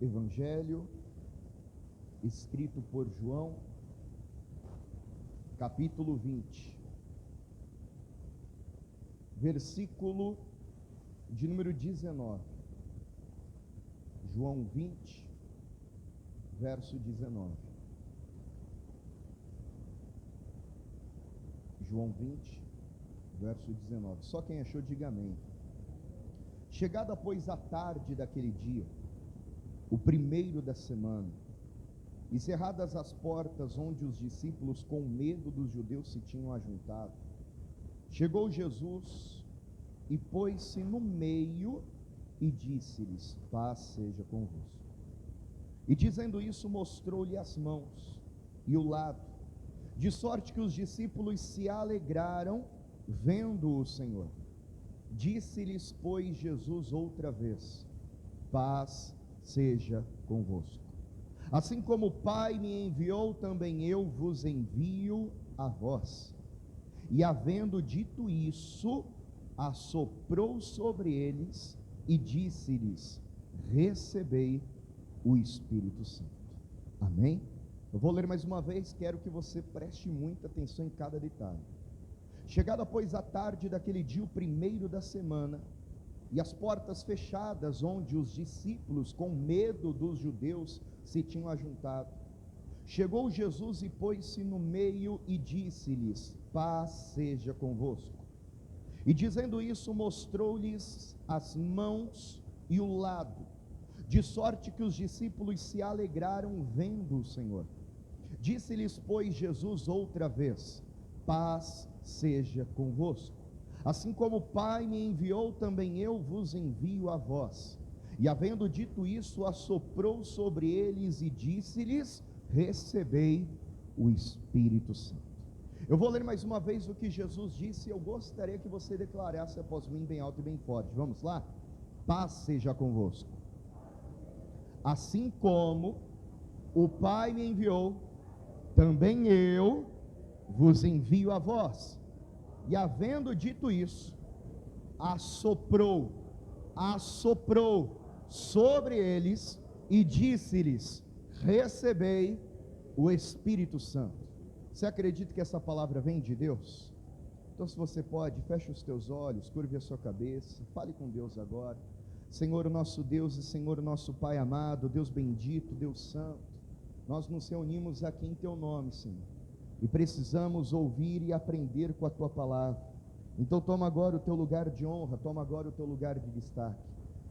Evangelho escrito por João, capítulo 20, versículo de número 19. João 20, verso 19. João 20, verso 19. Só quem achou, diga amém. Chegada, pois, a tarde daquele dia, o primeiro da semana, e cerradas as portas onde os discípulos, com medo dos judeus, se tinham ajuntado, chegou Jesus e pôs-se no meio e disse-lhes: paz seja convosco. E dizendo isso, mostrou-lhe as mãos e o lado, de sorte que os discípulos se alegraram vendo o Senhor. Disse-lhes, pois, Jesus outra vez: paz seja convosco. Assim como o Pai me enviou, também eu vos envio a vós. E havendo dito isso, assoprou sobre eles e disse-lhes: recebei o Espírito Santo. Amém? Eu vou ler mais uma vez, quero que você preste muita atenção em cada detalhe. Chegada, pois, a tarde daquele dia, o primeiro da semana, e as portas fechadas, onde os discípulos, com medo dos judeus, se tinham ajuntado, chegou Jesus e pôs-se no meio e disse-lhes: paz seja convosco. E dizendo isso, mostrou-lhes as mãos e o lado, de sorte que os discípulos se alegraram vendo o Senhor. Disse-lhes, pois, Jesus outra vez: paz seja convosco. Assim como o Pai me enviou, também eu vos envio a vós. E havendo dito isso, assoprou sobre eles e disse-lhes: recebei o Espírito Santo. Eu vou ler mais uma vez o que Jesus disse, e eu gostaria que você declarasse após mim bem alto e bem forte. Vamos lá? Paz seja convosco. Assim como o Pai me enviou, também eu vos envio a vós. E havendo dito isso, assoprou sobre eles e disse-lhes: recebei o Espírito Santo. Você acredita que essa palavra vem de Deus? Então, se você pode, feche os teus olhos, curve a sua cabeça, fale com Deus agora. Senhor nosso Deus e Senhor nosso Pai amado, Deus bendito, Deus santo, nós nos reunimos aqui em teu nome, Senhor, e precisamos ouvir e aprender com a tua palavra. Então toma agora o teu lugar de honra, toma agora o teu lugar de destaque,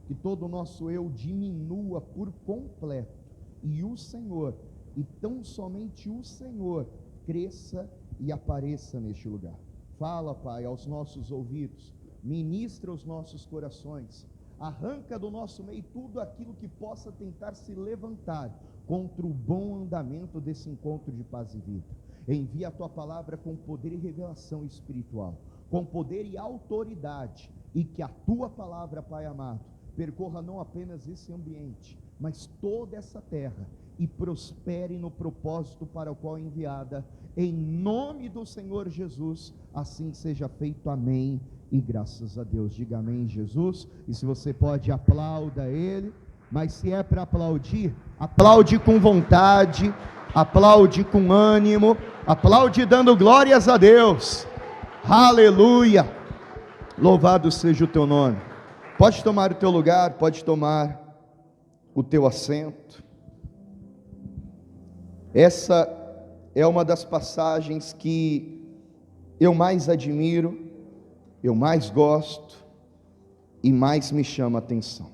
que todo o nosso eu diminua por completo, e o Senhor, e tão somente o Senhor, cresça e apareça neste lugar. Fala, Pai, aos nossos ouvidos, ministra os nossos corações, arranca do nosso meio tudo aquilo que possa tentar se levantar contra o bom andamento desse encontro de paz e vida. Envia a tua palavra com poder e revelação espiritual, com poder e autoridade, e que a tua palavra, Pai amado, percorra não apenas esse ambiente, mas toda essa terra, e prospere no propósito para o qual é enviada, em nome do Senhor Jesus. Assim seja feito, amém, e graças a Deus. Diga amém, Jesus. E se você pode, aplauda Ele, mas se é para aplaudir, aplaude com vontade, aplaude com ânimo, aplaude dando glórias a Deus. Aleluia, louvado seja o teu nome. Pode tomar o teu lugar, pode tomar o teu assento. Essa é uma das passagens que eu mais admiro, eu mais gosto e mais me chama a atenção.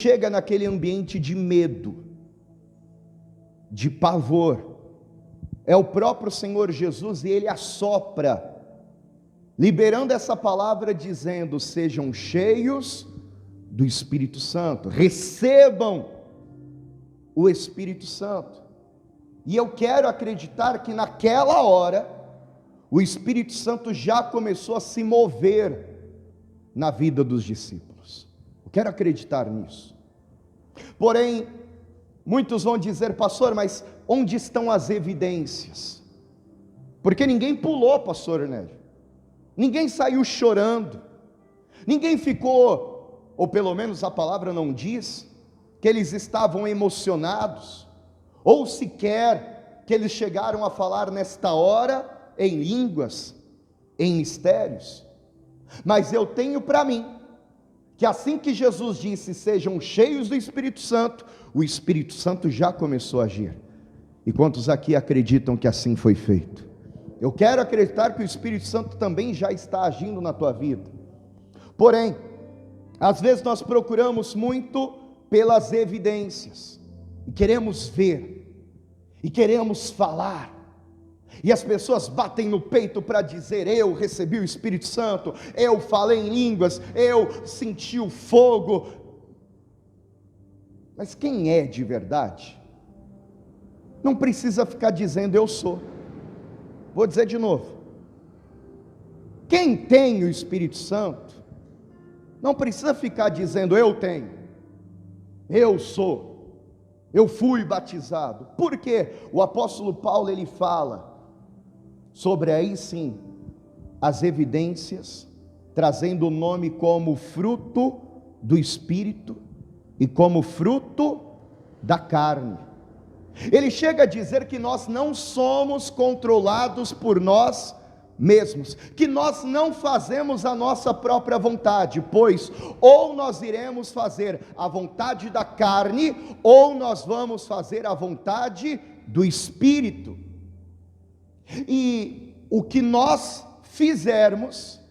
Chega naquele ambiente de medo, de pavor, é o próprio Senhor Jesus, e Ele assopra, liberando essa palavra, dizendo: sejam cheios do Espírito Santo, recebam o Espírito Santo. E eu quero acreditar que naquela hora, o Espírito Santo já começou a se mover na vida dos discípulos. Eu quero acreditar nisso. Porém, muitos vão dizer: pastor, mas onde estão as evidências? Porque ninguém pulou, pastor Nélio, ninguém saiu chorando, ninguém ficou, ou pelo menos a palavra não diz, que que eles estavam emocionados, ou sequer que eles chegaram a falar nesta hora em línguas, em mistérios. Mas eu tenho para mim, que assim que Jesus disse, sejam cheios do Espírito Santo, o Espírito Santo já começou a agir. E quantos aqui acreditam que assim foi feito? Eu quero acreditar que o Espírito Santo também já está agindo na tua vida. Porém, às vezes nós procuramos muito pelas evidências, e queremos ver, e queremos falar, e as pessoas batem no peito para dizer: eu recebi o Espírito Santo, eu falei em línguas, eu senti o fogo. Mas quem é de verdade, não precisa ficar dizendo eu sou. Vou dizer de novo: quem tem o Espírito Santo, não precisa ficar dizendo eu tenho, eu sou, eu fui batizado. Porque o apóstolo Paulo, ele fala sobre aí sim, as evidências, trazendo o nome como fruto do Espírito e como fruto da carne. Ele chega a dizer que nós não somos controlados por nós mesmos, que nós não fazemos a nossa própria vontade, pois ou nós iremos fazer a vontade da carne, ou nós vamos fazer a vontade do Espírito. E o que nós fizermos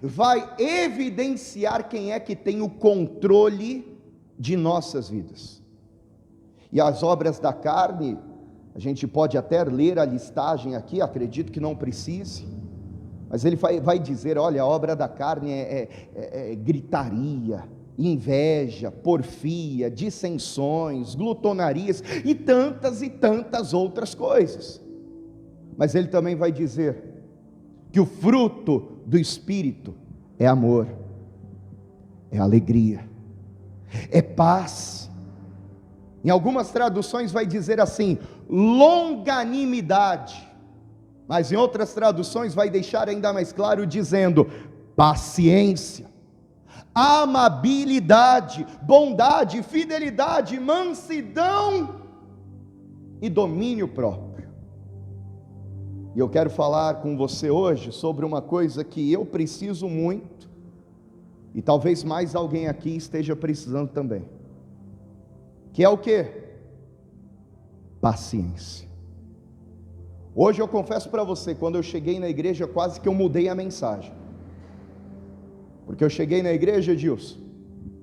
vai evidenciar quem é que tem o controle de nossas vidas. E as obras da carne, a gente pode até ler a listagem aqui, acredito que não precise, mas ele vai dizer: olha, a obra da carne é gritaria, inveja, porfia, dissensões, glutonarias e tantas outras coisas. Mas ele também vai dizer que o fruto do Espírito é amor, é alegria, é paz. Em algumas traduções vai dizer assim, longanimidade, mas em outras traduções vai deixar ainda mais claro dizendo paciência, amabilidade, bondade, fidelidade, mansidão e domínio próprio. E eu quero falar com você hoje sobre uma coisa que eu preciso muito, e talvez mais alguém aqui esteja precisando também, que é o quê? Paciência. Hoje eu confesso para você, quando eu cheguei na igreja, quase que eu mudei a mensagem, porque eu cheguei na igreja, Edilson,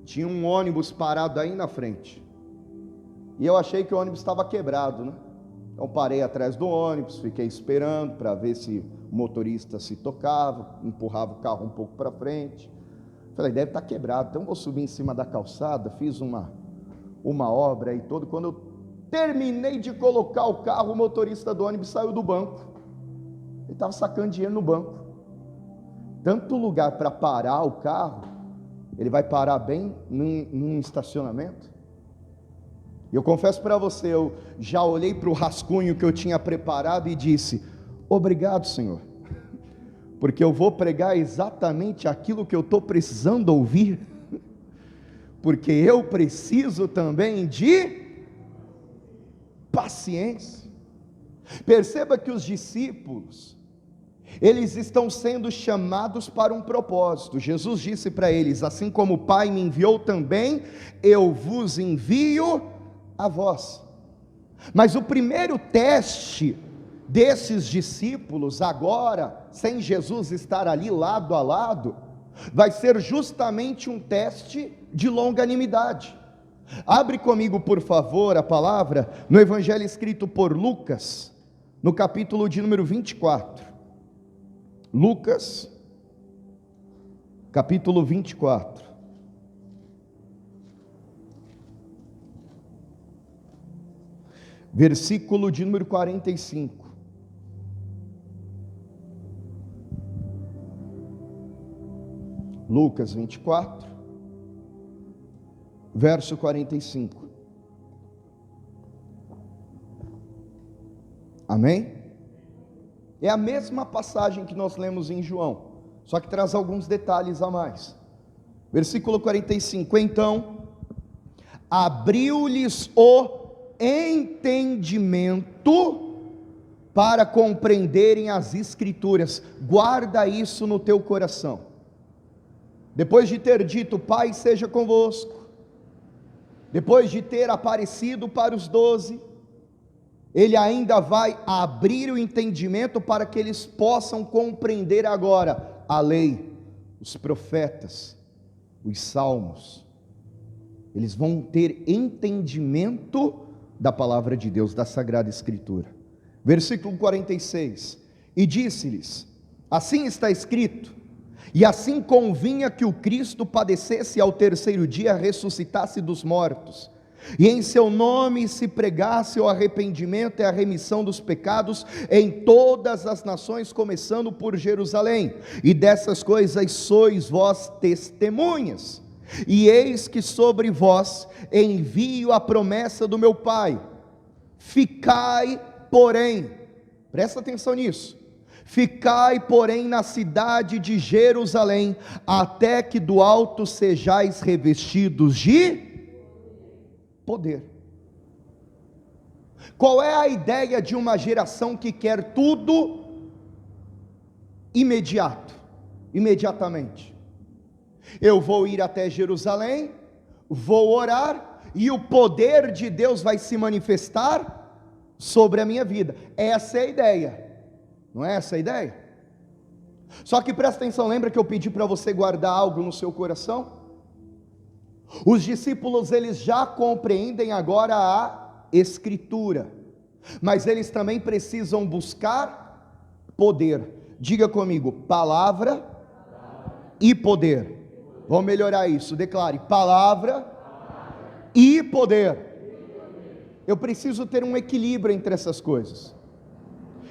tinha um ônibus parado aí na frente, e eu achei que o ônibus estava quebrado, né? Então parei atrás do ônibus, fiquei esperando para ver se o motorista se tocava, empurrava o carro um pouco para frente. Falei, deve estar quebrado, então vou subir em cima da calçada. Fiz uma obra aí toda. Quando eu terminei de colocar o carro, o motorista do ônibus saiu do banco. Ele estava sacando dinheiro no banco. Tanto lugar para parar o carro, ele vai parar bem num estacionamento. E eu confesso para você, eu já olhei para o rascunho que eu tinha preparado e disse, obrigado, Senhor, porque eu vou pregar exatamente aquilo que eu estou precisando ouvir, porque eu preciso também de paciência. Perceba que os discípulos, eles estão sendo chamados para um propósito. Jesus disse para eles, assim como o Pai me enviou também, eu vos envio a vós. Mas o primeiro teste desses discípulos agora, sem Jesus estar ali lado a lado, vai ser justamente um teste de longanimidade. Abre comigo, por favor, a palavra no evangelho escrito por Lucas, no capítulo de número 24. Lucas, capítulo 24. Versículo de número 45. Lucas 24, verso 45. Amém? É a mesma passagem que nós lemos em João, só que traz alguns detalhes a mais. Versículo 45. Então, abriu-lhes o entendimento para compreenderem as Escrituras. Guarda isso no teu coração. Depois de ter dito, Pai seja convosco, depois de ter aparecido para os 12, ele ainda vai abrir o entendimento para que eles possam compreender agora a lei, os profetas, os salmos. Eles vão ter entendimento da palavra de Deus, da Sagrada Escritura. Versículo 46, e disse-lhes, assim está escrito, e assim convinha que o Cristo padecesse e ao terceiro dia ressuscitasse dos mortos, e em seu nome se pregasse o arrependimento e a remissão dos pecados em todas as nações, começando por Jerusalém, e dessas coisas sois vós testemunhas, e eis que sobre vós envio a promessa do meu Pai, ficai porém, presta atenção nisso, ficai porém na cidade de Jerusalém, até que do alto sejais revestidos de poder. Qual é a ideia de uma geração que quer tudo imediatamente? Eu vou ir até Jerusalém, vou orar, e o poder de Deus vai se manifestar sobre a minha vida. Essa é a ideia, não é essa a ideia? Só que presta atenção, lembra que eu pedi para você guardar algo no seu coração? Os discípulos, eles já compreendem agora a Escritura, mas eles também precisam buscar poder. Diga comigo, palavra e poder. Vamos melhorar isso, declare, palavra e poder. Eu preciso ter um equilíbrio entre essas coisas.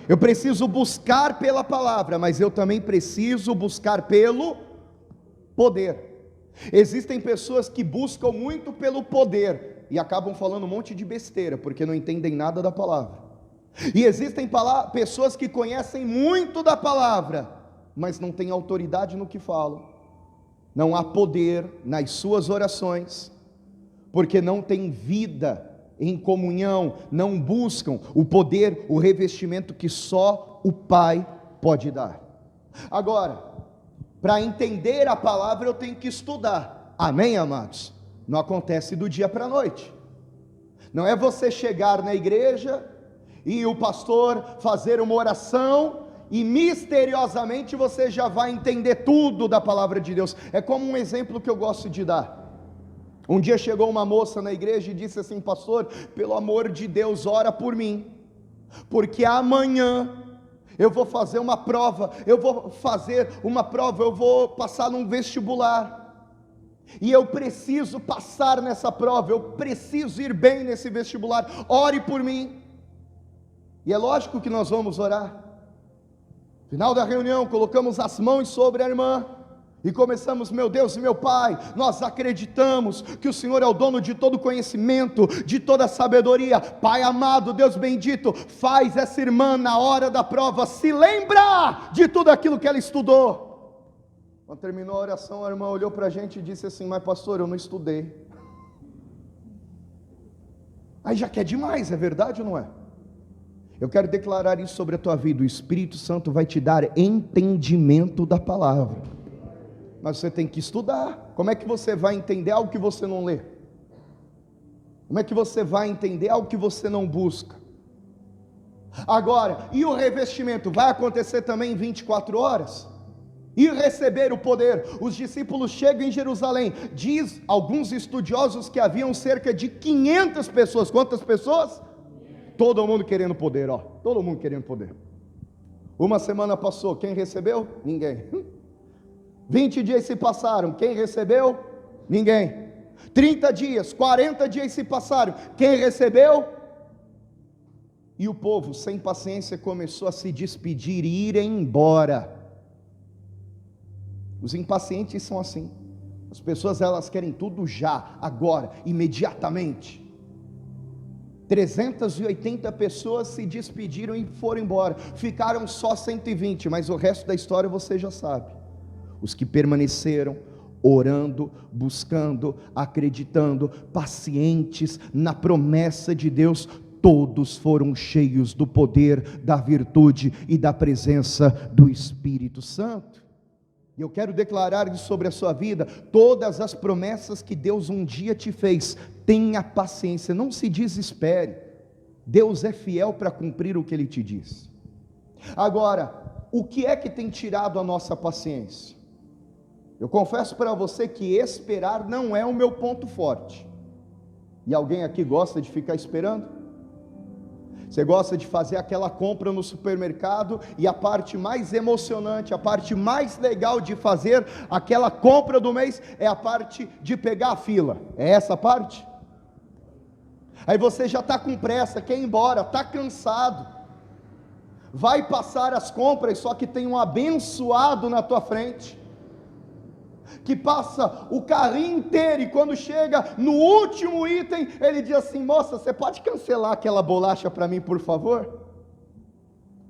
Eu preciso buscar pela palavra, mas eu também preciso buscar pelo poder. Existem pessoas que buscam muito pelo poder e acabam falando um monte de besteira, porque não entendem nada da palavra. E existem pessoas que conhecem muito da palavra, mas não têm autoridade no que falam. Não há poder nas suas orações, porque não tem vida em comunhão, não buscam o poder, o revestimento que só o Pai pode dar. Agora, para entender a palavra eu tenho que estudar, amém, amados? Não acontece do dia para a noite. Não é você chegar na igreja e o pastor fazer uma oração e misteriosamente você já vai entender tudo da palavra de Deus. É como um exemplo que eu gosto de dar. Um dia chegou uma moça na igreja e disse assim, pastor, pelo amor de Deus, ora por mim, porque amanhã eu vou fazer uma prova, eu vou passar num vestibular, e eu preciso passar nessa prova, eu preciso ir bem nesse vestibular, ore por mim. E é lógico que nós vamos orar. Final da reunião, colocamos as mãos sobre a irmã, e começamos, meu Deus e meu Pai, nós acreditamos que o Senhor é o dono de todo conhecimento, de toda sabedoria. Pai amado, Deus bendito, faz essa irmã na hora da prova se lembrar de tudo aquilo que ela estudou. Quando terminou a oração, a irmã olhou para a gente e disse assim, mas pastor, eu não estudei. Aí já quer demais, é verdade ou não é? Eu quero declarar isso sobre a tua vida, o Espírito Santo vai te dar entendimento da palavra. Mas você tem que estudar. Como é que você vai entender algo que você não lê? Como é que você vai entender algo que você não busca? Agora, e o revestimento? Vai acontecer também em 24 horas? E receber o poder? Os discípulos chegam em Jerusalém. Diz alguns estudiosos que haviam cerca de 500 pessoas. Quantas pessoas? Todo mundo querendo poder, ó. Todo mundo querendo poder. Uma semana passou, quem recebeu? Ninguém. 20 dias se passaram, quem recebeu? Ninguém. 30 dias, 40 dias se passaram, quem recebeu? E o povo, sem paciência, começou a se despedir e ir embora. Os impacientes são assim. As pessoas, elas querem tudo já, agora, imediatamente. 380 pessoas se despediram e foram embora. Ficaram só 120, mas o resto da história você já sabe. Os que permaneceram orando, buscando, acreditando, pacientes na promessa de Deus, todos foram cheios do poder, da virtude e da presença do Espírito Santo. E eu quero declarar isso sobre a sua vida: todas as promessas que Deus um dia te fez, tenha paciência, não se desespere. Deus é fiel para cumprir o que Ele te diz. Agora, o que é que tem tirado a nossa paciência? Eu confesso para você que esperar não é o meu ponto forte. E alguém aqui gosta de ficar esperando? Você gosta de fazer aquela compra no supermercado e a parte mais emocionante, a parte mais legal de fazer aquela compra do mês é a parte de pegar a fila. É essa a parte? Aí você já está com pressa, quer ir embora, está cansado, vai passar as compras, só que tem um abençoado na tua frente, que passa o carrinho inteiro, e quando chega no último item, ele diz assim: moça, você pode cancelar aquela bolacha para mim, por favor?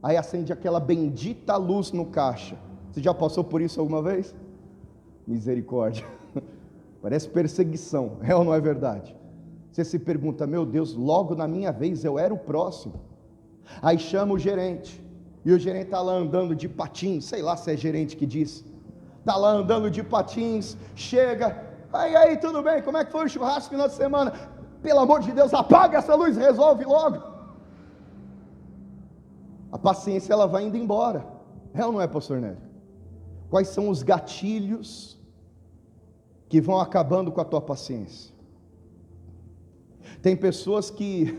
Aí acende aquela bendita luz no caixa. Você já passou por isso alguma vez? Misericórdia, parece perseguição, é ou não é verdade? Você se pergunta: meu Deus, logo na minha vez, eu era o próximo. Aí chama o gerente, e o gerente está lá andando de patins, sei lá se é gerente que diz, está lá andando de patins, chega, aí, tudo bem, como é que foi o churrasco no final de semana? Pelo amor de Deus, apaga essa luz, resolve logo. A paciência, ela vai indo embora, é ou não é, pastor Nélio? Quais são os gatilhos que vão acabando com a tua paciência? Tem pessoas que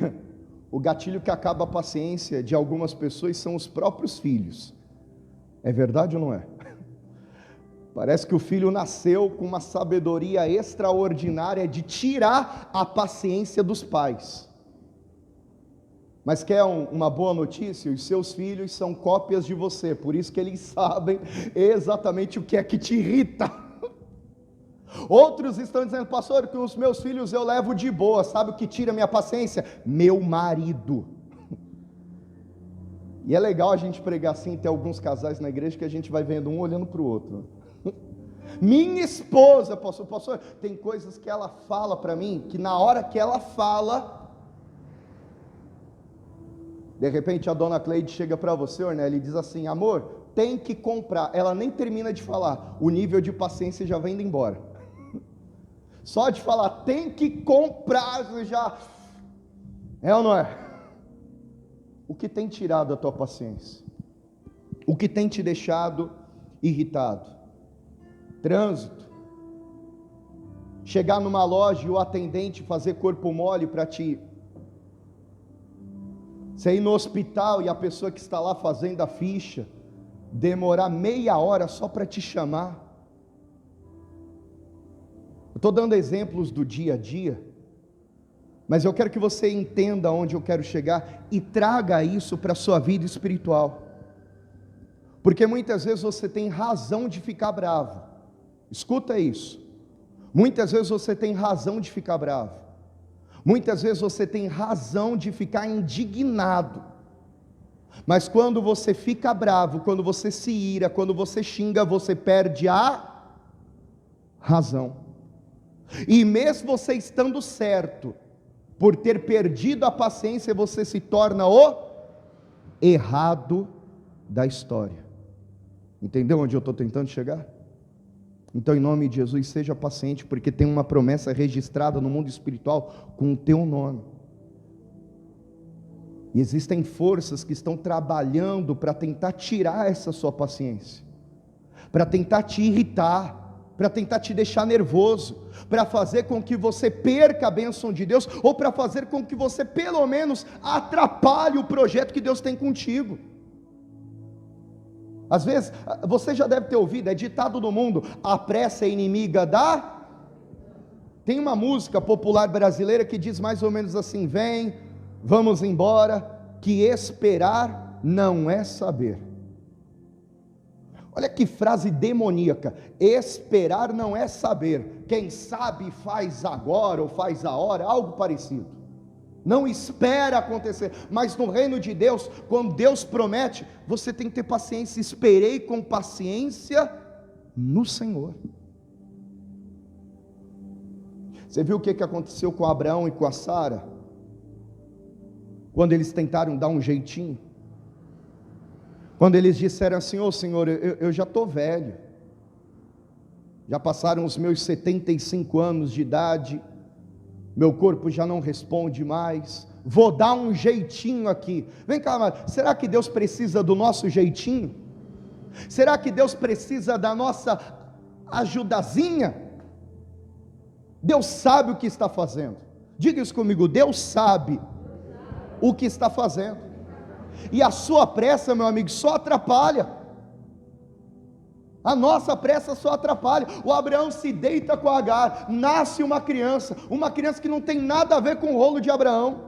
o gatilho que acaba a paciência de algumas pessoas são os próprios filhos. É verdade ou não é? Parece que o filho nasceu com uma sabedoria extraordinária de tirar a paciência dos pais. Mas quer uma boa notícia? Os seus filhos são cópias de você, por isso que eles sabem exatamente o que é que te irrita. Outros estão dizendo: pastor, que os meus filhos eu levo de boa, sabe o que tira minha paciência? Meu marido. E é legal a gente pregar assim, ter alguns casais na igreja que a gente vai vendo um olhando para o outro. Minha esposa, pastor, tem coisas que ela fala para mim, que na hora que ela fala, de repente a dona Cleide chega para você, Ornella, e diz assim: amor, tem que comprar. Ela nem termina de falar, o nível de paciência já vai indo embora. Só de falar tem que comprar, você já... É ou não é? O que tem tirado a tua paciência? O que tem te deixado irritado? Trânsito. Chegar numa loja e o atendente fazer corpo mole para ti. Você ir no hospital e a pessoa que está lá fazendo a ficha demorar meia hora só para te chamar. Eu estou dando exemplos do dia a dia, mas eu quero que você entenda onde eu quero chegar e traga isso para a sua vida espiritual, porque muitas vezes você tem razão de ficar bravo. Escuta isso, muitas vezes você tem razão de ficar bravo, muitas vezes você tem razão de ficar indignado, mas quando você fica bravo, quando você se ira, quando você xinga, você perde a razão. E mesmo você estando certo, por ter perdido a paciência, você se torna o errado da história. Entendeu onde eu estou tentando chegar? Então, em nome de Jesus, seja paciente, porque tem uma promessa registrada no mundo espiritual com o teu nome. E existem forças que estão trabalhando para tentar tirar essa sua paciência, para tentar te irritar, para tentar te deixar nervoso, para fazer com que você perca a bênção de Deus, ou para fazer com que você pelo menos atrapalhe o projeto que Deus tem contigo. Às vezes, você já deve ter ouvido, é ditado no mundo: a pressa é inimiga da... Tem uma música popular brasileira que diz mais ou menos assim: vem, vamos embora, que esperar não é saber. Olha que frase demoníaca: esperar não é saber, quem sabe faz agora ou faz a hora, algo parecido. Não espera acontecer, mas no reino de Deus, quando Deus promete, você tem que ter paciência. Esperei com paciência no Senhor. Você viu o que aconteceu com Abraão e com a Sara? Quando eles tentaram dar um jeitinho. Quando eles disseram assim: ô Senhor, eu já estou velho. Já passaram os meus 75 anos de idade. Meu corpo já não responde mais. Vou dar um jeitinho aqui. Vem cá, mas será que Deus precisa do nosso jeitinho? Será que Deus precisa da nossa ajudazinha? Deus sabe o que está fazendo. Diga isso comigo: Deus sabe o que está fazendo. E a sua pressa, meu amigo, só atrapalha. A nossa pressa só atrapalha. O Abraão se deita com Agar, nasce uma criança que não tem nada a ver com o rolo de Abraão.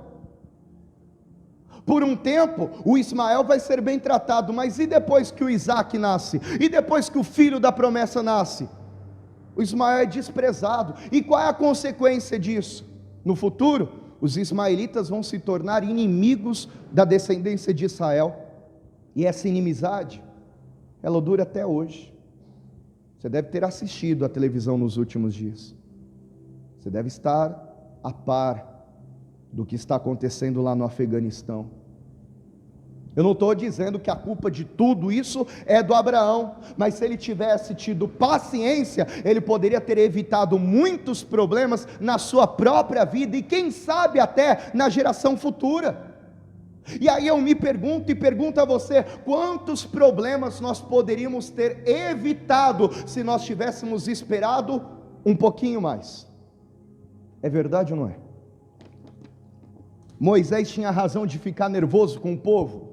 Por um tempo, o Ismael vai ser bem tratado, mas e depois que o Isaac nasce? E depois que o filho da promessa nasce? O Ismael é desprezado. E qual é a consequência disso? No futuro, os ismaelitas vão se tornar inimigos da descendência de Israel. E essa inimizade, ela dura até hoje. Você deve ter assistido a televisão nos últimos dias. Você deve estar a par do que está acontecendo lá no Afeganistão. Eu não estou dizendo que a culpa de tudo isso é do Abraão, mas se ele tivesse tido paciência, ele poderia ter evitado muitos problemas na sua própria vida e quem sabe até na geração futura. E aí eu me pergunto e pergunto a você: quantos problemas nós poderíamos ter evitado se nós tivéssemos esperado um pouquinho mais? É verdade ou não é? Moisés tinha razão de ficar nervoso com o povo,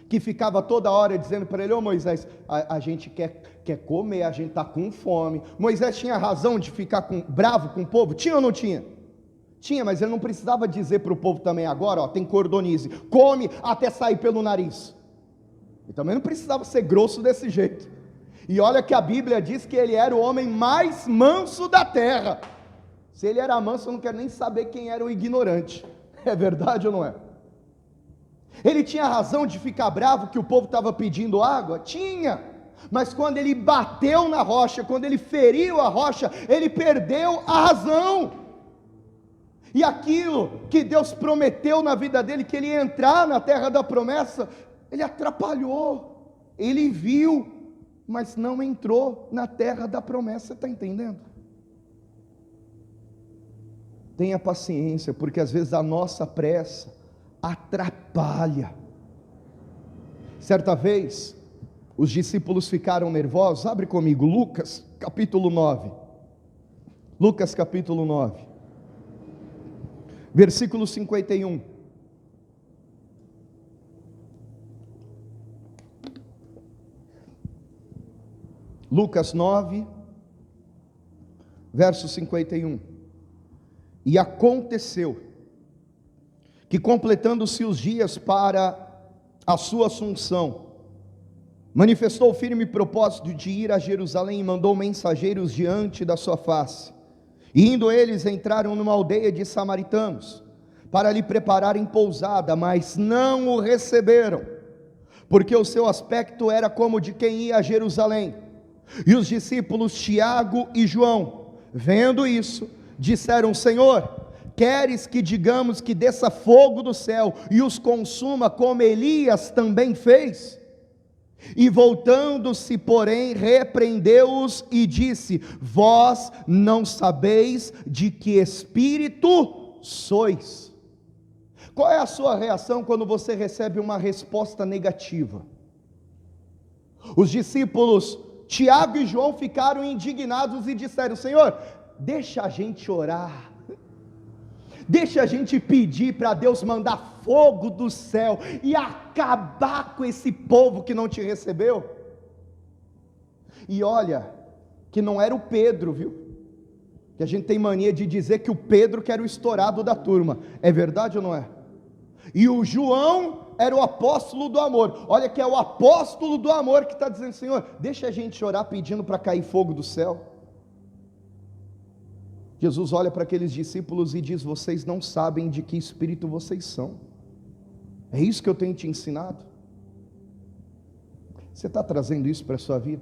que ficava toda hora dizendo para ele: ô Moisés, a gente quer comer, a gente está com fome. Moisés tinha razão de ficar bravo com o povo? Tinha ou não tinha? Tinha, mas ele não precisava dizer para o povo também: agora ó, tem cordonize, come até sair pelo nariz. Ele também não precisava ser grosso desse jeito. E olha que a Bíblia diz que ele era o homem mais manso da terra. Se ele era manso, eu não quero nem saber quem era o ignorante. É verdade ou não é? Ele tinha razão de ficar bravo que o povo estava pedindo água? Tinha, mas quando ele bateu na rocha, quando ele feriu a rocha, ele perdeu a razão. E aquilo que Deus prometeu na vida dele, que ele ia entrar na terra da promessa, ele atrapalhou. Ele viu, mas não entrou na terra da promessa. Você está entendendo? Tenha paciência, porque às vezes a nossa pressa atrapalha. Certa vez, os discípulos ficaram nervosos. Abre comigo, Lucas capítulo 9. Lucas capítulo 9, versículo 51. Lucas 9, verso 51. E aconteceu que, completando-se os dias para a sua assunção, manifestou o firme propósito de ir a Jerusalém e mandou mensageiros diante da sua face. E indo eles, entraram numa aldeia de samaritanos, para lhe prepararem pousada, mas não o receberam, porque o seu aspecto era como de quem ia a Jerusalém. E os discípulos Tiago e João, vendo isso, disseram: Senhor, queres que digamos que desça fogo do céu e os consuma, como Elias também fez? E voltando-se, porém, repreendeu-os e disse: vós não sabeis de que espírito sois. Qual é a sua reação quando você recebe uma resposta negativa? Os discípulos Tiago e João ficaram indignados e disseram: Senhor, deixa a gente orar, deixa a gente pedir para Deus mandar fogo do céu e acabar com esse povo que não te recebeu. E olha, que não era o Pedro, viu? Que a gente tem mania de dizer que o Pedro que era o estourado da turma. É verdade ou não é? E o João era o apóstolo do amor. Olha que é o apóstolo do amor que está dizendo: Senhor, deixa a gente orar pedindo para cair fogo do céu. Jesus olha para aqueles discípulos e diz: vocês não sabem de que espírito vocês são. É isso que eu tenho te ensinado. Você está trazendo isso para a sua vida?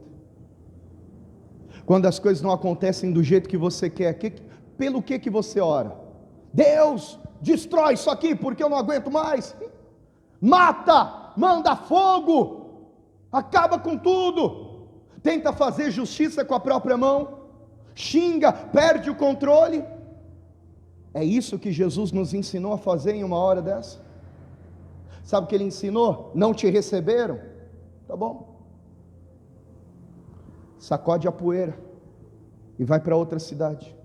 Quando as coisas não acontecem do jeito que você quer, pelo que você ora? Deus, destrói isso aqui porque eu não aguento mais. Mata, manda fogo, acaba com tudo. Tenta fazer justiça com a própria mão, xinga, perde o controle. É isso que Jesus nos ensinou a fazer em uma hora dessa? Sabe o que ele ensinou? Não te receberam? Tá bom, sacode a poeira e vai para outra cidade.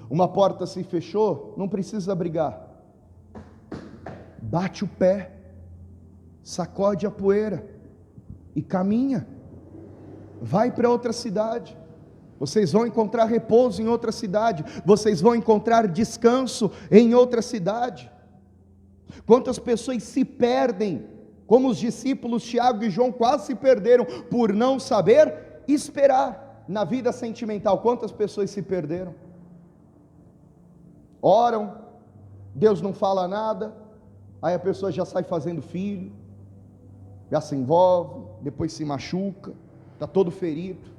Uma porta se fechou, não precisa brigar, bate o pé, sacode a poeira e caminha, vai para outra cidade. Vocês vão encontrar repouso em outra cidade, vocês vão encontrar descanso em outra cidade. Quantas pessoas se perdem, como os discípulos Tiago e João quase se perderam por não saber esperar na vida sentimental. Quantas pessoas se perderam? Oram, Deus não fala nada, aí a pessoa já sai fazendo filho, já se envolve, depois se machuca, está todo ferido.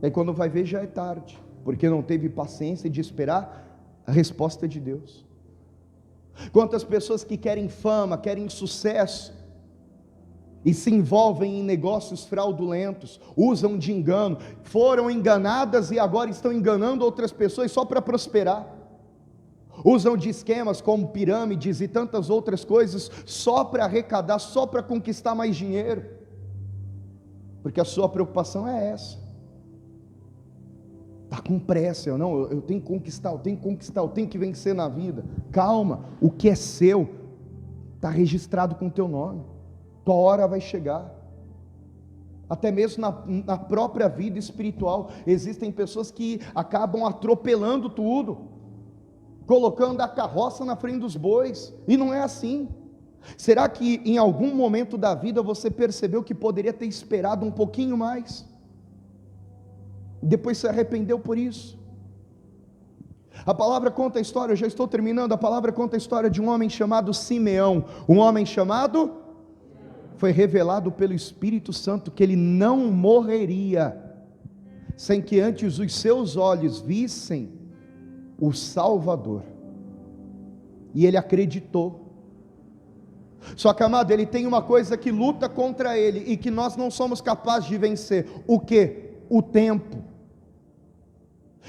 Aí quando vai ver já é tarde, porque não teve paciência de esperar a resposta de Deus. Quantas pessoas que querem fama, querem sucesso, e se envolvem em negócios fraudulentos, usam de engano, foram enganadas e agora estão enganando outras pessoas só para prosperar, usam de esquemas como pirâmides e tantas outras coisas, só para arrecadar, só para conquistar mais dinheiro, porque a sua preocupação é essa. Está com pressa, eu tenho que conquistar, eu tenho que vencer na vida. Calma, o que é seu está registrado com o teu nome, tua hora vai chegar. Até mesmo na própria vida espiritual, existem pessoas que acabam atropelando tudo, colocando a carroça na frente dos bois, e não é assim. Será que em algum momento da vida você percebeu que poderia ter esperado um pouquinho mais? Depois se arrependeu por isso? A palavra conta a história, eu já estou terminando, a palavra conta a história de um homem chamado Simeão, um homem chamado, foi revelado pelo Espírito Santo que ele não morreria, sem que antes os seus olhos vissem o Salvador, e ele acreditou. Só que, amado, ele tem uma coisa que luta contra ele, e que nós não somos capazes de vencer, o que? O tempo.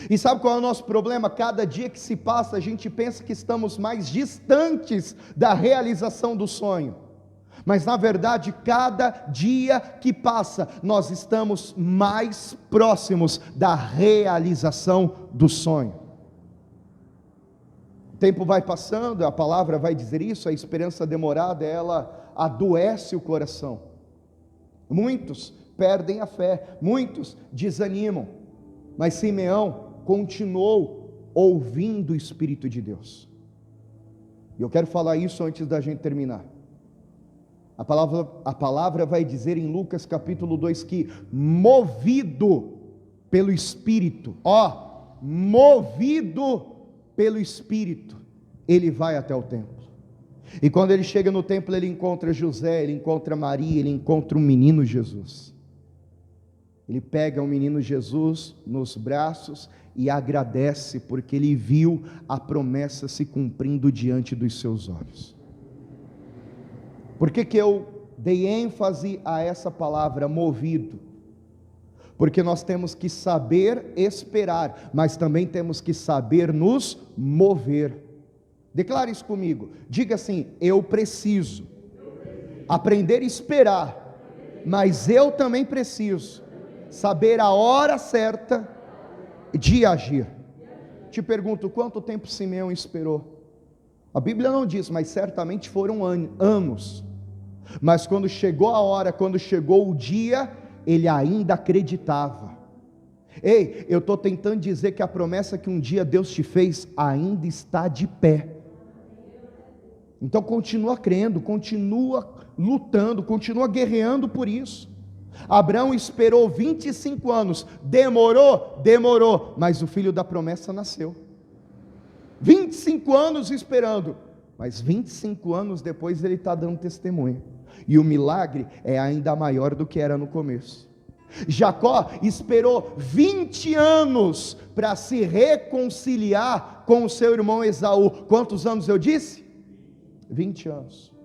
E sabe qual é o nosso problema? Cada dia que se passa, a gente pensa que estamos mais distantes da realização do sonho, mas na verdade, cada dia que passa, nós estamos mais próximos da realização do sonho. O tempo vai passando, a palavra vai dizer isso, a esperança demorada, ela adoece o coração. Muitos perdem a fé, muitos desanimam, mas Simeão continuou ouvindo o Espírito de Deus. E eu quero falar isso antes da gente terminar. A palavra vai dizer em Lucas capítulo 2 que, movido pelo Espírito, movido pelo Espírito, ele vai até o templo. E quando ele chega no templo, ele encontra José, ele encontra Maria, ele encontra o menino Jesus. Ele pega o menino Jesus nos braços e agradece, porque ele viu a promessa se cumprindo diante dos seus olhos. Por que eu dei ênfase a essa palavra, movido? Porque nós temos que saber esperar, mas também temos que saber nos mover. Declare isso comigo, diga assim: eu preciso aprender a esperar, mas eu também preciso saber a hora certa de agir. Te pergunto, quanto tempo Simeão esperou? A Bíblia não diz, mas certamente foram anos. Mas quando chegou a hora, quando chegou o dia, ele ainda acreditava. Ei, eu estou tentando dizer que a promessa que um dia Deus te fez ainda está de pé. Então continua crendo, continua lutando, continua guerreando por isso. Abraão esperou 25 anos, demorou, mas o filho da promessa nasceu. 25 anos esperando, mas 25 anos depois ele está dando testemunho, e o milagre é ainda maior do que era no começo. Jacó esperou 20 anos para se reconciliar com o seu irmão Esaú. Quantos anos eu disse? 20 anos.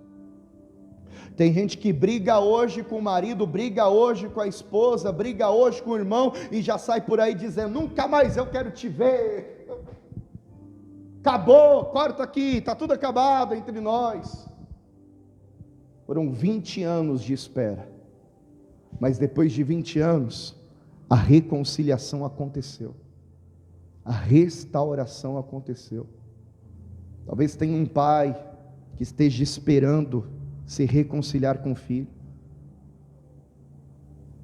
Tem gente que briga hoje com o marido, briga hoje com a esposa, briga hoje com o irmão e já sai por aí dizendo: nunca mais eu quero te ver. Acabou, corta aqui, está tudo acabado entre nós. Foram 20 anos de espera, mas depois de 20 anos, a reconciliação aconteceu, a restauração aconteceu. Talvez tenha um pai que esteja esperando se reconciliar com o filho.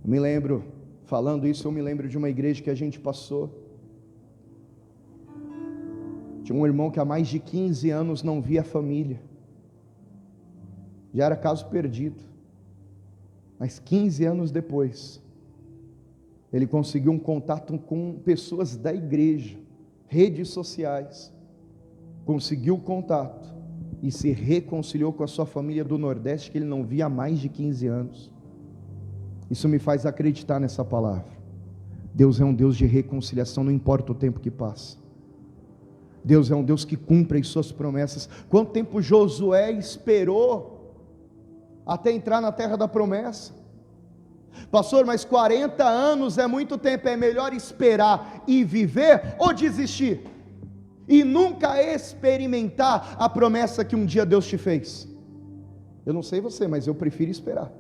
Eu me lembro, falando isso, eu me lembro de uma igreja que a gente passou. Tinha um irmão que há mais de 15 anos não via a família, já era caso perdido, mas 15 anos depois, ele conseguiu um contato com pessoas da igreja, redes sociais, conseguiu contato, e se reconciliou com a sua família do Nordeste, que ele não via há mais de 15 anos. Isso me faz acreditar nessa palavra. Deus é um Deus de reconciliação, não importa o tempo que passa. Deus é um Deus que cumpre as suas promessas. Quanto tempo Josué esperou até entrar na terra da promessa? Pastor, mas 40 anos é muito tempo, é melhor esperar e viver ou desistir? E nunca experimentar a promessa que um dia Deus te fez? Eu não sei você, mas eu prefiro esperar,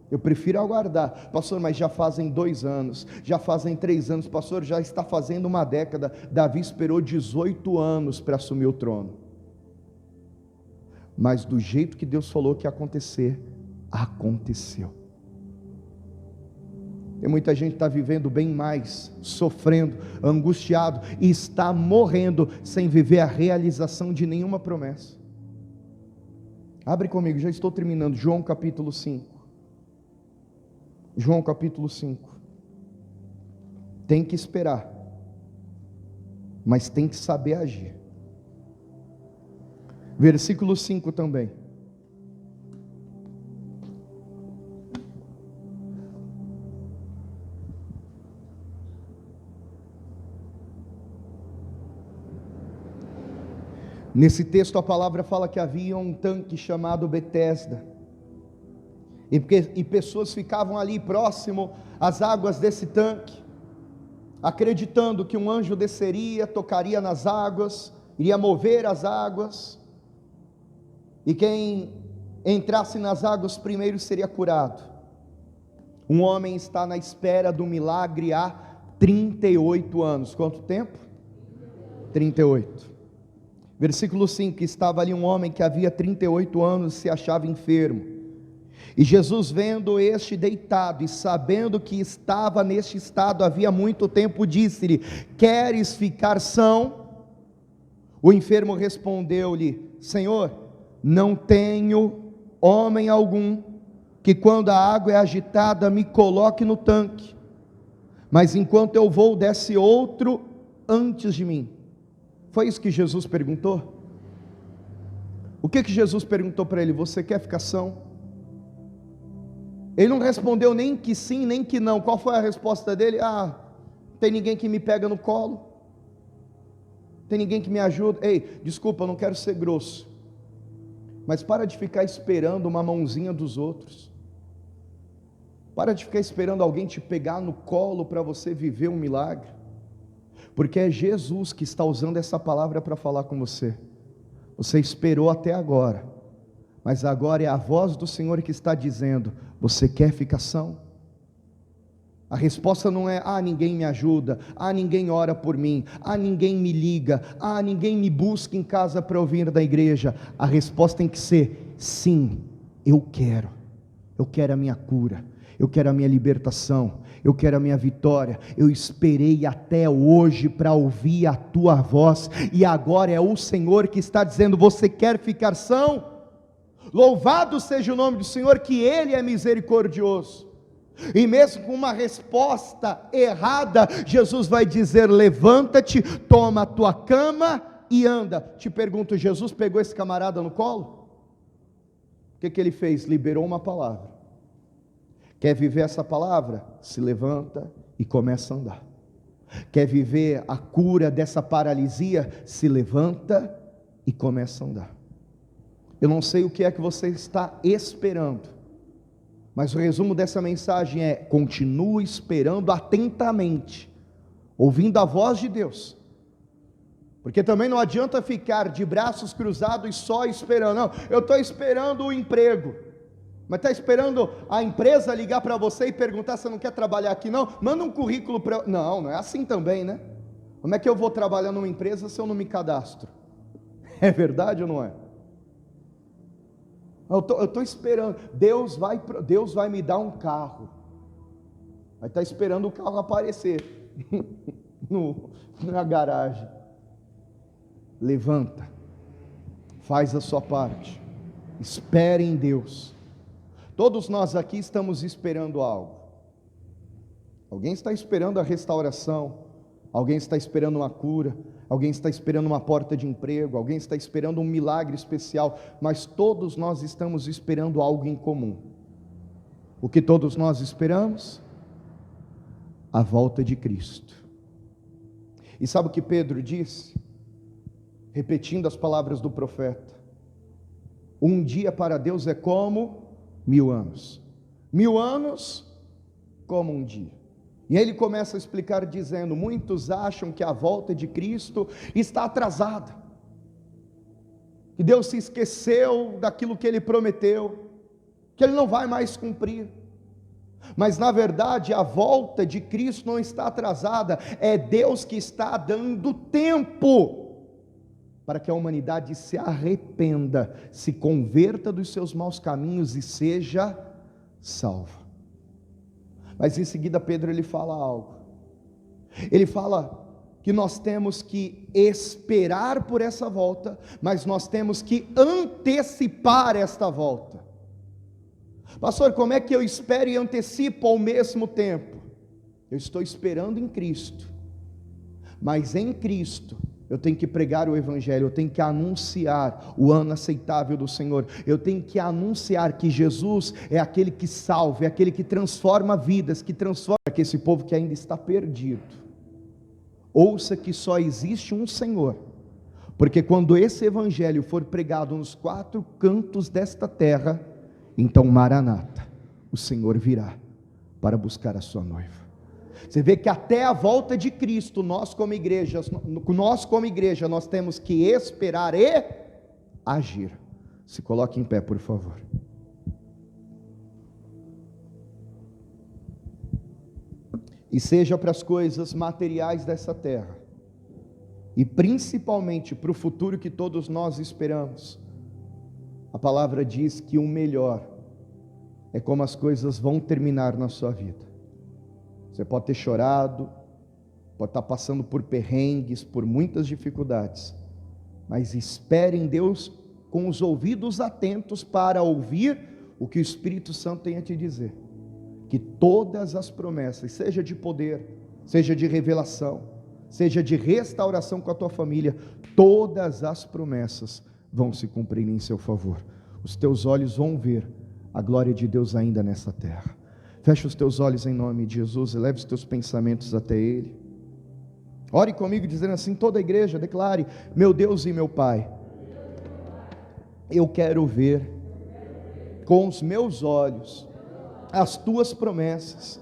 eu prefiro aguardar. Pastor, mas já fazem 2 anos, já fazem 3 anos, pastor, já está fazendo uma década. Davi esperou 18 anos para assumir o trono, mas do jeito que Deus falou que ia acontecer, aconteceu. Tem muita gente que está vivendo bem mais, sofrendo, angustiado, e está morrendo sem viver a realização de nenhuma promessa. Abre comigo, já estou terminando, João capítulo 5. João capítulo 5. Tem que esperar, mas tem que saber agir. Versículo 5 também. Nesse texto a palavra fala que havia um tanque chamado Betesda, e pessoas ficavam ali próximo às águas desse tanque, acreditando que um anjo desceria, tocaria nas águas, iria mover as águas, e quem entrasse nas águas primeiro seria curado. Um homem está na espera do milagre há 38 anos, quanto tempo? 38. Versículo 5, estava ali um homem que havia 38 anos se achava enfermo, e Jesus vendo este deitado, e sabendo que estava neste estado havia muito tempo, disse-lhe: queres ficar são? O enfermo respondeu-lhe: Senhor, não tenho homem algum, que quando a água é agitada, me coloque no tanque, mas enquanto eu vou, desce outro antes de mim. Foi isso que Jesus perguntou? O que Jesus perguntou para ele? Você quer ficar são? Ele não respondeu nem que sim, nem que não. Qual foi a resposta dele? Tem ninguém que me pega no colo, tem ninguém que me ajuda. Ei, desculpa, eu não quero ser grosso, mas para de ficar esperando uma mãozinha dos outros, para de ficar esperando alguém te pegar no colo para você viver um milagre, porque é Jesus que está usando essa palavra para falar com você. Você esperou até agora, mas agora é a voz do Senhor que está dizendo: você quer ficar são? A resposta não é: ninguém me ajuda, ninguém ora por mim, ninguém me liga, ninguém me busca em casa para ouvir da igreja. A resposta tem que ser: sim, eu quero a minha cura, eu quero a minha libertação, eu quero a minha vitória. Eu esperei até hoje para ouvir a tua voz, e agora é o Senhor que está dizendo: você quer ficar são? Louvado seja o nome do Senhor, que Ele é misericordioso. E mesmo com uma resposta errada, Jesus vai dizer: levanta-te, toma a tua cama e anda. Te pergunto, Jesus pegou esse camarada no colo? O que ele fez? Liberou uma palavra. Quer viver essa palavra? Se levanta e começa a andar. quer viver a cura dessa paralisia, se levanta e começa a andar. Eu não sei o que é que você está esperando, mas o resumo dessa mensagem é: continue esperando atentamente, ouvindo a voz de Deus, porque também não adianta ficar de braços cruzados e só esperando. Não, eu estou esperando o emprego, mas está esperando a empresa ligar para você e perguntar se você não quer trabalhar aqui? Não, manda um currículo para... Não é assim também, né? Como é que eu vou trabalhar numa empresa se eu não me cadastro? É verdade ou não é? Eu estou esperando, Deus vai me dar um carro, vai estar esperando o carro aparecer na garagem. Levanta, faz a sua parte, espere em Deus. Todos nós aqui estamos esperando algo. Alguém está esperando a restauração, alguém está esperando uma cura, alguém está esperando uma porta de emprego, alguém está esperando um milagre especial, mas todos nós estamos esperando algo em comum. O que todos nós esperamos? A volta de Cristo. E sabe o que Pedro disse? Repetindo as palavras do profeta: um dia para Deus é como 1000 anos, 1000 anos como um dia. E ele começa a explicar dizendo: muitos acham que a volta de Cristo está atrasada, que Deus se esqueceu daquilo que Ele prometeu, que Ele não vai mais cumprir. Mas na verdade a volta de Cristo não está atrasada, é Deus que está dando tempo para que a humanidade se arrependa, se converta dos seus maus caminhos e seja salva. Mas em seguida Pedro ele fala algo, ele fala que nós temos que esperar por essa volta, mas nós temos que antecipar esta volta. Pastor, como é que eu espero e antecipo ao mesmo tempo? Eu estou esperando em Cristo, mas em Cristo eu tenho que pregar o Evangelho, eu tenho que anunciar o ano aceitável do Senhor, eu tenho que anunciar que Jesus é aquele que salva, é aquele que transforma vidas, que transforma que esse povo que ainda está perdido, ouça que só existe um Senhor, porque quando esse Evangelho for pregado nos 4 cantos desta terra, então Maranata, o Senhor virá para buscar a sua noiva. Você vê que até a volta de Cristo, nós como igreja, nós temos que esperar e agir. Se coloque em pé, por favor. E seja para as coisas materiais dessa terra, e principalmente para o futuro que todos nós esperamos, a palavra diz que o melhor é como as coisas vão terminar na sua vida. Você pode ter chorado, pode estar passando por perrengues, por muitas dificuldades, mas espere em Deus com os ouvidos atentos para ouvir o que o Espírito Santo tem a te dizer. Que todas as promessas, seja de poder, seja de revelação, seja de restauração com a tua família, todas as promessas vão se cumprir em seu favor. Os teus olhos vão ver a glória de Deus ainda nessa terra. Fecha os teus olhos em nome de Jesus e leve os teus pensamentos até Ele. Ore comigo dizendo assim, toda a igreja declare: meu Deus e meu Pai, eu quero ver com os meus olhos as tuas promessas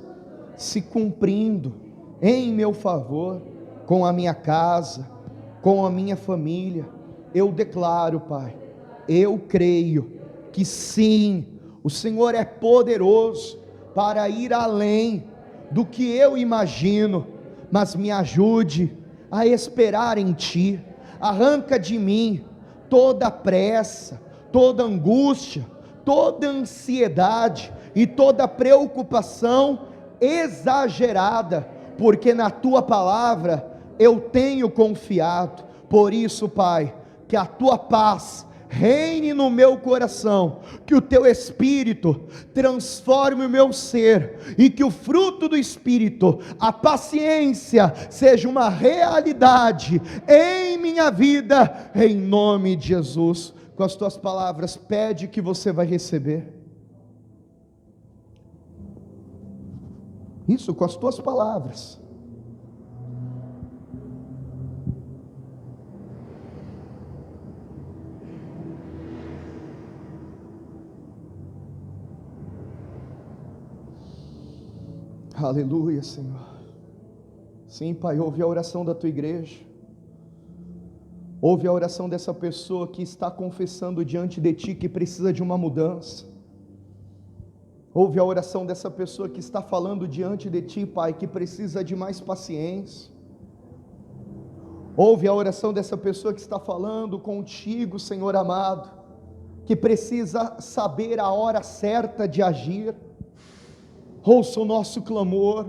se cumprindo em meu favor, com a minha casa, com a minha família. Eu declaro, Pai, eu creio que sim, o Senhor é poderoso para ir além do que eu imagino, mas me ajude a esperar em Ti. Arranca de mim toda pressa, toda angústia, toda ansiedade e toda preocupação exagerada, porque na Tua palavra eu tenho confiado. Por isso, Pai, que a Tua paz reine no meu coração, que o Teu Espírito transforme o meu ser, e que o fruto do Espírito, a paciência, seja uma realidade em minha vida, em nome de Jesus. Com as Tuas palavras, pede que você vai receber. Isso, com as Tuas palavras. Aleluia, Senhor. Sim, Pai, ouve a oração da tua igreja. Ouve a oração dessa pessoa que está confessando diante de ti que precisa de uma mudança. Ouve a oração dessa pessoa que está falando diante de ti, Pai, que precisa de mais paciência. Ouve a oração dessa pessoa que está falando contigo, Senhor amado, que precisa saber a hora certa de agir. Ouça o nosso clamor,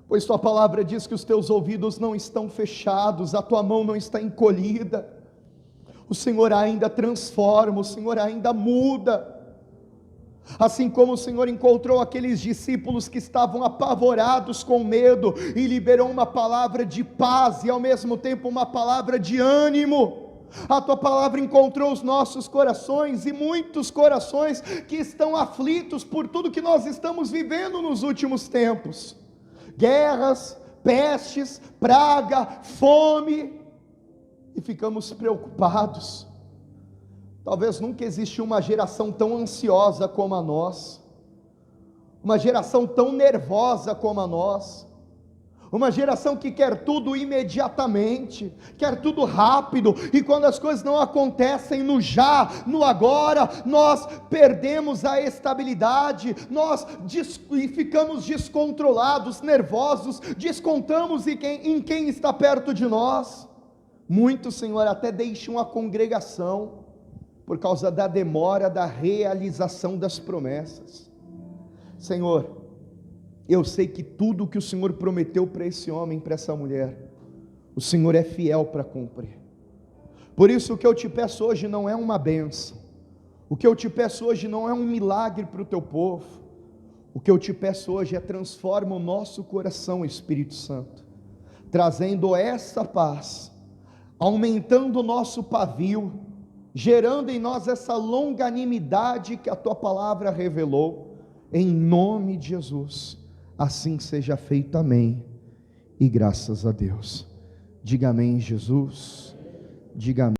pois tua palavra diz que os teus ouvidos não estão fechados, a tua mão não está encolhida. O Senhor ainda transforma, o Senhor ainda muda. Assim como o Senhor encontrou aqueles discípulos que estavam apavorados com medo e liberou uma palavra de paz e ao mesmo tempo uma palavra de ânimo, a tua palavra encontrou os nossos corações e muitos corações que estão aflitos por tudo que nós estamos vivendo nos últimos tempos: guerras, pestes, praga, fome, e ficamos preocupados. Talvez nunca existiu uma geração tão ansiosa como a nós, uma geração tão nervosa como a nós, uma geração que quer tudo imediatamente, quer tudo rápido, e quando as coisas não acontecem no já, no agora, nós perdemos a estabilidade, e ficamos descontrolados, nervosos, descontamos em quem está perto de nós. Muitos, Senhor, até deixam a congregação por causa da demora da realização das promessas. Senhor, eu sei que tudo que o Senhor prometeu para esse homem, para essa mulher, o Senhor é fiel para cumprir. Por isso o que eu te peço hoje não é uma bênção, o que eu te peço hoje não é um milagre para o teu povo, o que eu te peço hoje é: transforma o nosso coração, Espírito Santo, trazendo essa paz, aumentando o nosso pavio, gerando em nós essa longanimidade que a tua palavra revelou, em nome de Jesus. Assim seja feito, amém, e graças a Deus. Diga amém, Jesus. Diga amém.